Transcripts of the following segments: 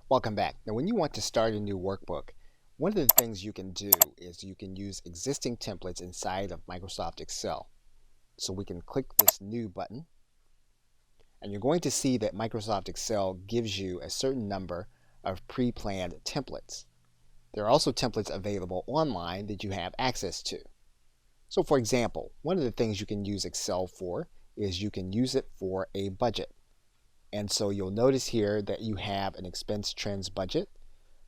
Welcome back. Now, when you want to start a new workbook, one of the things you can do is you can use existing templates inside of Microsoft Excel. So we can click this New button, and you're going to see that Microsoft Excel gives you a certain number of pre-planned templates. There are also templates available online that you have access to. So for example, one of the things you can use Excel for is you can use it for a budget. And so you'll notice here that you have an expense trends budget.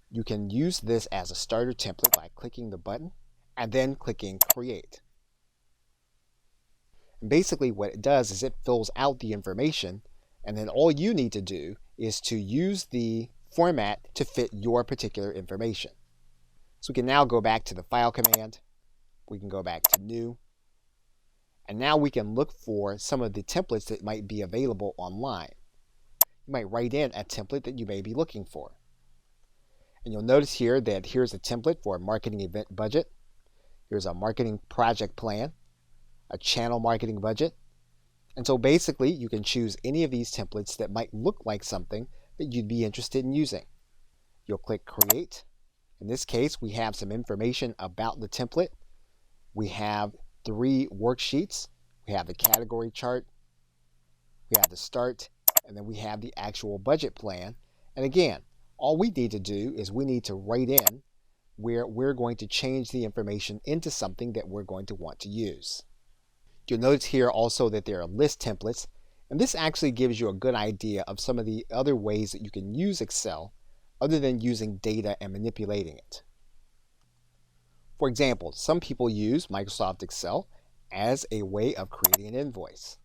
You can use this as a starter template by clicking the button and then clicking Create. And basically what it does is it fills out the information, and then all you need to do is to use the format to fit your particular information. So we can now go back to the File command. We can go back to New. And now we can look for some of the templates that might be available online. You might write in a template that you may be looking for. And you'll notice here that here's a template for a marketing event budget. Here's a marketing project plan, a channel marketing budget. And so basically you can choose any of these templates that might look like something that you'd be interested in using. You'll click Create. In this case, we have some information about the template. We have 3 worksheets. We have the category chart. We have the start. And then we have the actual budget plan. And again, all we need to do is we need to write in where we're going to change the information into something that we're going to want to use. You'll notice here also that there are list templates, and this actually gives you a good idea of some of the other ways that you can use Excel other than using data and manipulating it. For example, some people use Microsoft Excel as a way of creating an invoice.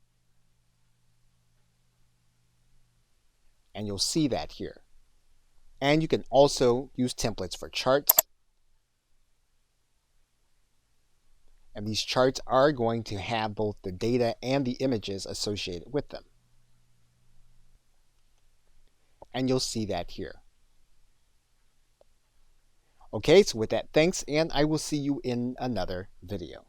And you'll see that here. And you can also use templates for charts. And these charts are going to have both the data and the images associated with them. And you'll see that here. Okay, so with that, thanks, and I will see you in another video.